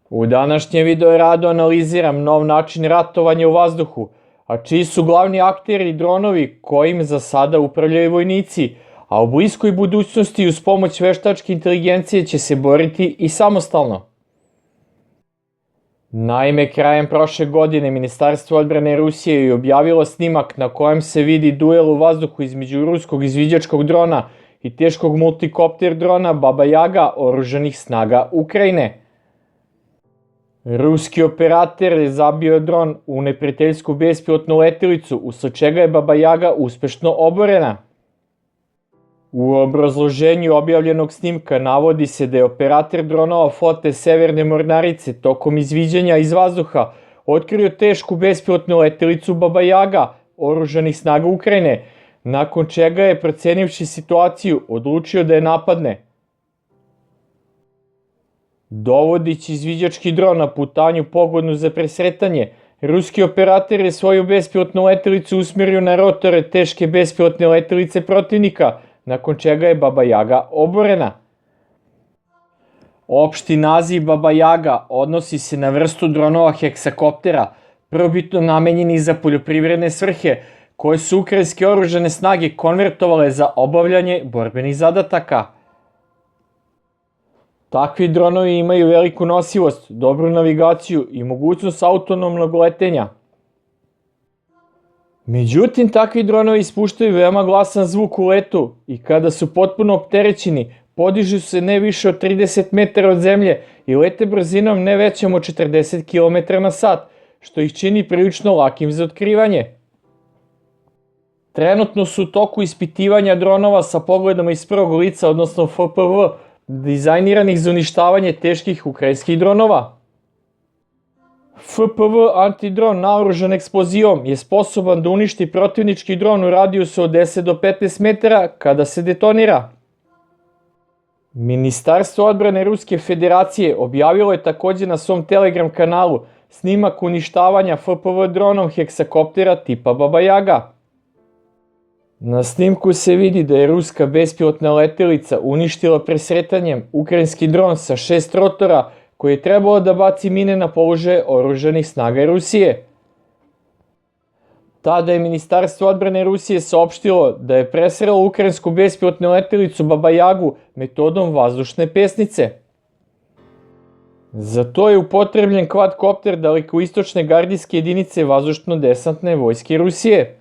U današnjem video radu analiziram nov način ratovanja u vazduhu, a čiji su glavni akteri dronovi kojim za sada upravljaju vojnici, a u bliskoj budućnosti uz pomoć veštačke inteligencije će se boriti i samostalno. Naime, krajem prošle godine Ministarstvo odbrane Rusije je objavilo snimak na kojem se vidi duel u vazduhu između ruskog izviđačkog drona i teškog multikopter drona Baba Jaga oružanih snaga Ukrajine. Ruski operater je zabio dron u neprijateljsku bespilotnu letelicu, usled čega je Baba Jaga uspešno oborena. U obrazloženju objavljenog snimka navodi se da je operater dronova flote Severne mornarice tokom izviđanja iz vazduha otkrio tešku bespilotnu letelicu Baba Jaga oružanih snaga Ukrajine, nakon čega je, procenivši situaciju, odlučio da je napadne. Dovodići izviđački dron na putanju pogodnu za presretanje, ruski operater je svoju bespilotnu letelicu usmerio na rotore teške bespilotne letelice protivnika, nakon čega je Baba Jaga oborena. Opšti naziv Baba Jaga odnosi se na vrstu dronova heksakoptera, prvobitno namenjeni za poljoprivredne svrhe, koje su ukrajinske oružane snage konvertovale za obavljanje borbenih zadataka. Takvi dronovi imaju veliku nosivost, dobru navigaciju i mogućnost autonomnog letenja. Međutim, takvi dronovi ispuštaju veoma glasan zvuk u letu i kada su potpuno opterećeni, podižu se ne više od 30 metara od zemlje i lete brzinom ne većom od 40 km na sat, što ih čini prilično lakim za otkrivanje. Trenutno su u toku ispitivanja dronova sa pogledom iz prvog lica, odnosno FPV, dizajniranih za uništavanje teških ukrajinskih dronova. FPV antidron naoružan eksplozivom je sposoban da uništi protivnički dron u radijusu od 10 do 15 metara kada se detonira. Ministarstvo odbrane Ruske federacije objavilo je takođe na svom Telegram kanalu snimak uništavanja FPV dronom heksakoptera tipa Baba Jaga. Na snimku se vidi da je ruska bespilotna letelica uništila presretanjem ukrajinski dron sa 6 rotora koji je trebalo da baci mine na položaje oružanih snaga Rusije. Tada je Ministarstvo odbrane Rusije saopštilo da je presrelo ukrajinsku bespilotnu letelicu Baba Jagu metodom vazdušne pesnice. Za to je upotrebljen kvadkopter dalekoistočne gardijske jedinice vazdušno-desantne vojske Rusije.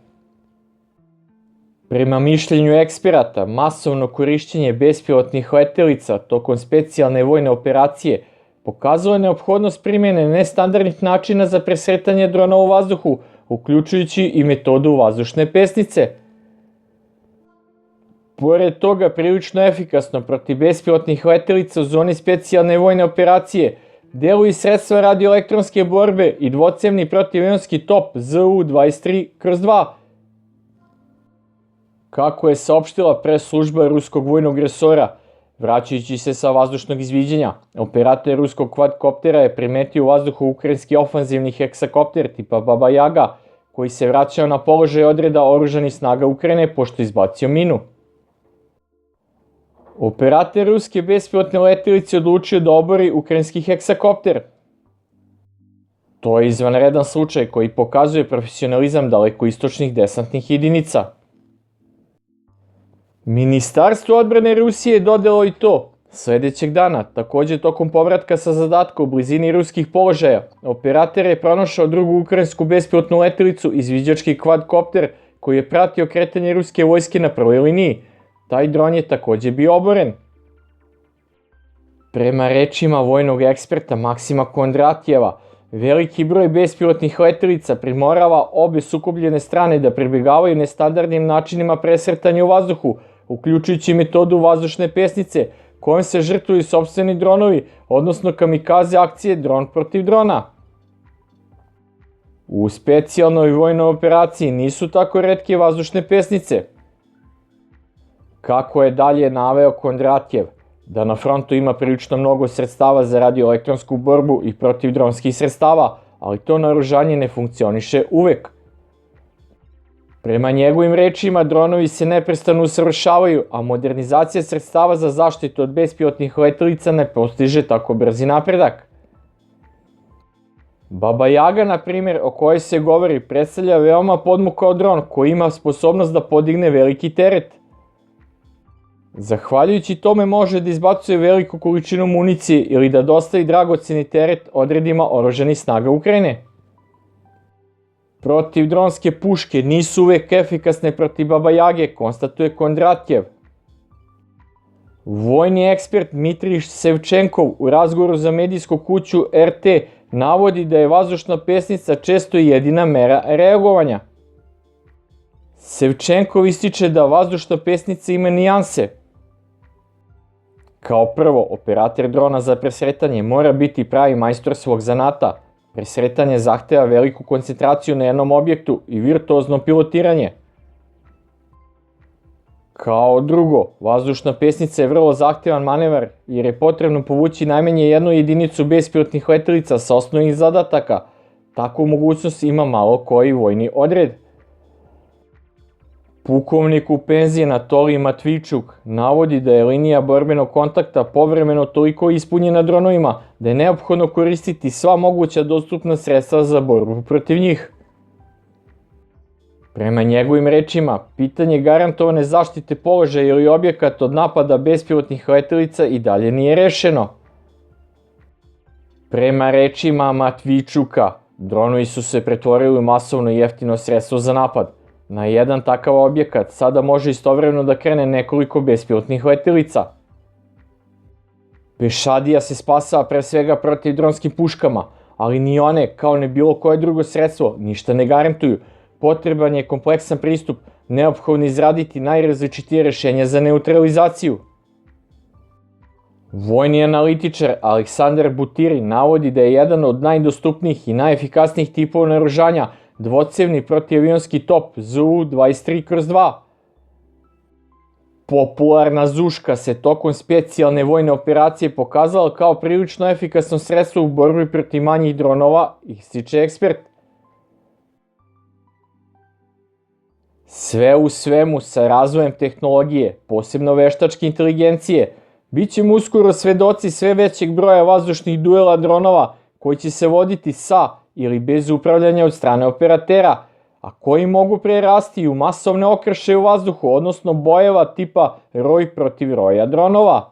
Prema mišljenju eksperata, masovno korišćenje bespilotnih letelica tokom specijalne vojne operacije pokazalo je neophodnost primjene nestandardnih načina za presretanje drona u vazduhu, uključujući i metodu vazdušne pesnice. Pored toga, prilično efikasno protiv bespilotnih letelica u zoni specijalne vojne operacije deluju sredstva radioelektronske borbe i dvocevni protivionski top ZU-23/2. Kako je saopštila pres služba ruskog vojnog resora, vraćajući se sa vazdušnog izviđanja, operator ruskog kvadkoptera je primetio u vazduhu ukrajinski ofanzivni heksakopter tipa Baba Jaga, koji se vraćao na položaj odreda oružanih snaga Ukrajine pošto izbacio minu. Operator ruske bespilotne letelice odlučio da obori ukrajinski heksakopter. To je izvanredan slučaj koji pokazuje profesionalizam dalekoistočnih desantnih jedinica. Ministarstvo odbrane Rusije je dodalo i to. Sledećeg dana, takođe tokom povratka sa zadatka u blizini ruskih položaja, operator je pronašao drugu ukrajinsku bespilotnu letelicu izviđački kvadkopter koji je pratio kretanje ruske vojske na prvoj liniji. Taj dron je takođe bio oboren. Prema rečima vojnog eksperta Maksima Kondratjeva, veliki broj bespilotnih letelica primorava obe sukobljene strane da pribegavaju nestandardnim načinima presretanja u vazduhu, uključujući metodu vazdušne pesnice, kojom se žrtvuju sopstveni dronovi, odnosno kamikaze akcije dron protiv drona. U specijalnoj vojnoj operaciji nisu tako retke vazdušne pesnice. Kako je dalje naveo Kondratjev, da na frontu ima prilično mnogo sredstava za radioelektronsku borbu i protivdronskih sredstava, ali to naoružanje ne funkcioniše uvek. Prema njegovim rečima, dronovi se neprestano usavršavaju, a modernizacija sredstava za zaštitu od bespilotnih letelica ne postiže tako brzi napredak. Baba Jaga, na primjer, o kojoj se govori, predstavlja veoma podmukao dron koji ima sposobnost da podigne veliki teret. Zahvaljujući tome može da izbacuje veliku količinu municije ili da dostavi dragoceni teret odredima oružanih snaga Ukrajine. Protivdronske puške nisu uvek efikasne protiv Baba Jage, konstatuje Kondratjev. Vojni ekspert Dmitrij Sevčenkov u razgovoru za medijsku kuću RT navodi da je vazdušna pesnica često jedina mera reagovanja. Sevčenkov ističe da vazdušna pesnica ima nijanse. Kao prvo, operator drona za presretanje mora biti pravi majstor svog zanata. Presretanje zahteva veliku koncentraciju na jednom objektu i virtuozno pilotiranje. Kao drugo, vazdušna pesnica je vrlo zahtevan manevar jer je potrebno povući najmanje jednu jedinicu bespilotnih letelica sa osnovnih zadataka. Takvu mogućnost ima malo koji vojni odred. Pukovnik u penziji Anatolij Matvičuk navodi da je linija borbenog kontakta povremeno toliko ispunjena dronovima da je neophodno koristiti sva moguća dostupna sredstva za borbu protiv njih. Prema njegovim rečima, pitanje garantovane zaštite položaja ili objekata od napada bespilotnih letelica i dalje nije rešeno. Prema rečima Matvičuka, dronovi su se pretvorili u masovno i jeftino sredstvo za napad. Na jedan takav objekat sada može istovremeno da krene nekoliko bespilotnih letelica. Pešadija se spasava pre svega protivdronskim puškama, ali ni one, kao ni bilo koje drugo sredstvo, ništa ne garantuju. Potreban je kompleksan pristup, neophodno izraditi najrazličitije rešenja za neutralizaciju. Vojni analitičar Aleksandar Butirin navodi da je jedan od najdostupnijih i najefikasnijih tipova naoružanja dvocevni protivavionski top ZU-23/2. Popularna Zuška se tokom specijalne vojne operacije pokazala kao prilično efikasno sredstvo u borbi protiv manjih dronova, ističe ekspert. Sve u svemu, sa razvojem tehnologije, posebno veštačke inteligencije, bit ćemo uskoro svedoci sve većeg broja vazdušnih duela dronova koji će se voditi sa ili bez upravljanja od strane operatera, a koji mogu prerasti u masovne okršaje u vazduhu, odnosno bojeva tipa roj protiv roja dronova.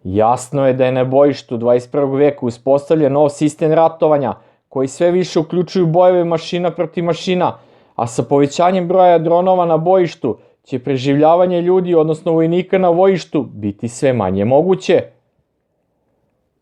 Jasno je da je na bojištu 21. veka uspostavljen nov sistem ratovanja, koji sve više uključuju bojeve mašina protiv mašina, a sa povećanjem broja dronova na bojištu će preživljavanje ljudi, odnosno vojnika na bojištu, biti sve manje moguće.